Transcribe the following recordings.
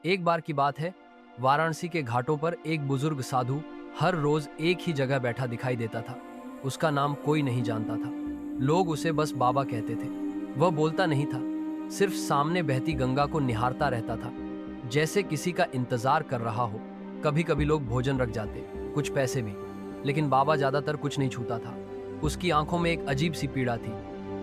एक बार की बात है, वाराणसी के घाटों पर एक बुजुर्ग साधु हर रोज एक ही जगह बैठा दिखाई देता था। उसका नाम कोई नहीं जानता था। लोग उसे बस बाबा कहते थे। वह बोलता नहीं था, सिर्फ सामने बहती गंगा को निहारता रहता था, जैसे किसी का इंतजार कर रहा हो। कभी कभी लोग भोजन रख जाते, कुछ पैसे भी, लेकिन बाबा ज्यादातर कुछ नहीं छूता था। उसकी आंखों में एक अजीब सी पीड़ा थी,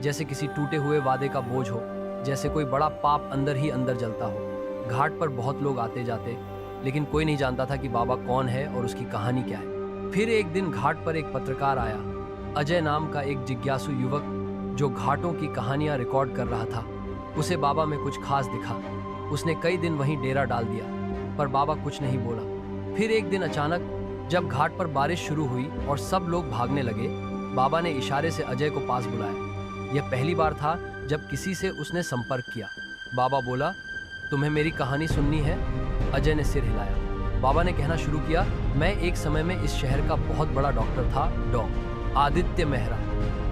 जैसे किसी टूटे हुए वादे का बोझ हो, जैसे कोई बड़ा पाप अंदर ही अंदर जलता हो। घाट पर बहुत लोग आते जाते, लेकिन कोई नहीं जानता था कि बाबा कौन है और उसकी कहानी क्या है। फिर एक दिन घाट पर एक पत्रकार आया, अजय नाम का एक जिज्ञासु युवक जो घाटों की कहानियां रिकॉर्ड कर रहा था। उसे बाबा में कुछ खास दिखा। उसने कई दिन वहीं डेरा डाल दिया, पर बाबा कुछ नहीं बोला। फिर एक दिन अचानक जब घाट पर बारिश शुरू हुई और सब लोग भागने लगे, बाबा ने इशारे से अजय को पास बुलाया। यह पहली बार था जब किसी से उसने संपर्क किया। बाबा बोला, तुम्हें मेरी कहानी सुननी है? अजय ने सिर हिलाया। बाबा ने कहना शुरू किया, मैं एक समय में इस शहर का बहुत बड़ा डॉक्टर था, आदित्य मेहरा।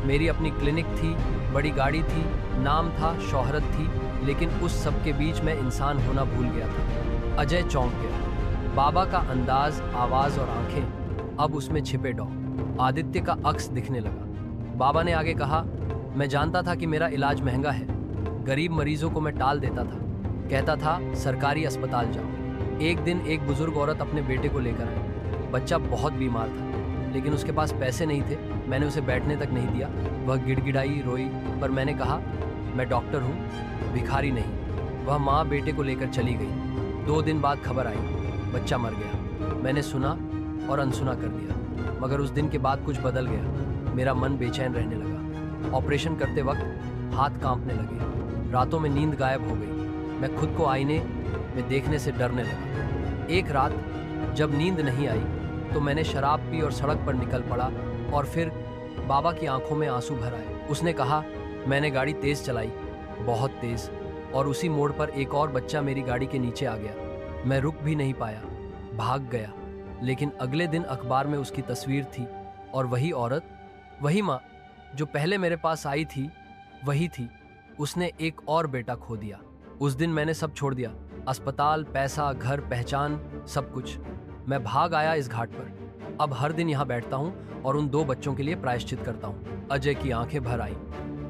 मेरी अपनी क्लिनिक थी, बड़ी गाड़ी थी, नाम था, शोहरत थी, लेकिन उस सब के बीच में इंसान होना भूल गया था। अजय चौंक गया। बाबा का अंदाज, आवाज और आंखें अब उसमें छिपे आदित्य का अक्स दिखने लगा। बाबा ने आगे कहा, मैं जानता था कि मेरा इलाज महंगा है। गरीब मरीजों को मैं टाल देता था, कहता था सरकारी अस्पताल जाओ। एक दिन एक बुजुर्ग औरत अपने बेटे को लेकर आई। बच्चा बहुत बीमार था, लेकिन उसके पास पैसे नहीं थे। मैंने उसे बैठने तक नहीं दिया। वह गिड़गिड़ाई, रोई, पर मैंने कहा, मैं डॉक्टर हूँ, भिखारी नहीं। वह माँ बेटे को लेकर चली गई। 2 दिन बाद खबर आई, बच्चा मर गया। मैंने सुना और अनसुना कर दिया, मगर उस दिन के बाद कुछ बदल गया। मेरा मन बेचैन रहने लगा। ऑपरेशन करते वक्त हाथ कांपने लगे। रातों में नींद गायब हो गई। मैं खुद को आईने में देखने से डरने लगा। एक रात जब नींद नहीं आई तो मैंने शराब पी और सड़क पर निकल पड़ा, और फिर बाबा की आंखों में आंसू भर आए। उसने कहा, मैंने गाड़ी तेज चलाई, बहुत तेज, और उसी मोड़ पर एक और बच्चा मेरी गाड़ी के नीचे आ गया। मैं रुक भी नहीं पाया, भाग गया। लेकिन अगले दिन अखबार में उसकी तस्वीर थी, और वही औरत, वही माँ जो पहले मेरे पास आई थी, वही थी। उसने एक और बेटा खो दिया। उस दिन मैंने सब छोड़ दिया, अस्पताल, पैसा, घर, पहचान, सब कुछ। मैं भाग आया इस घाट पर। अब हर दिन यहाँ बैठता हूँ और उन 2 बच्चों के लिए प्रायश्चित करता हूँ। अजय की आंखें भर आईं।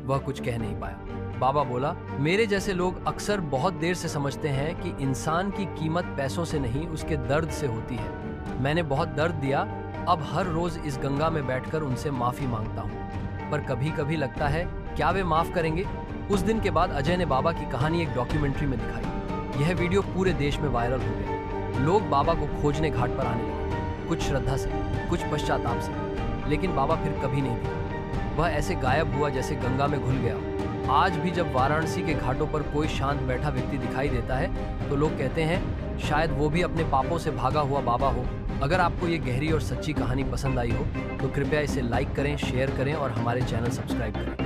वह कुछ कह नहीं पाया। बाबा बोला, मेरे जैसे लोग अक्सर बहुत देर से समझते हैं कि इंसान की कीमत पैसों से नहीं, उसके दर्द से होती है। मैंने बहुत दर्द दिया। अब हर रोज इस गंगा में बैठकर उनसे माफी मांगता हूँ, पर कभी कभी लगता है, क्या वे माफ करेंगे? उस दिन के बाद अजय ने बाबा की कहानी एक डॉक्यूमेंट्री में दिखाई। यह वीडियो पूरे देश में वायरल हो गया। लोग बाबा को खोजने घाट पर आने लगे, कुछ श्रद्धा से, कुछ पश्चाताप से, लेकिन बाबा फिर कभी नहीं दिखा। वह ऐसे गायब हुआ जैसे गंगा में घुल गया। आज भी जब वाराणसी के घाटों पर कोई शांत बैठा व्यक्ति दिखाई देता है तो लोग कहते हैं, शायद वो भी अपने पापों से भागा हुआ बाबा हो। अगर आपको ये गहरी और सच्ची कहानी पसंद आई हो तो कृपया इसे लाइक करें, शेयर करें और हमारे चैनल सब्सक्राइब करें।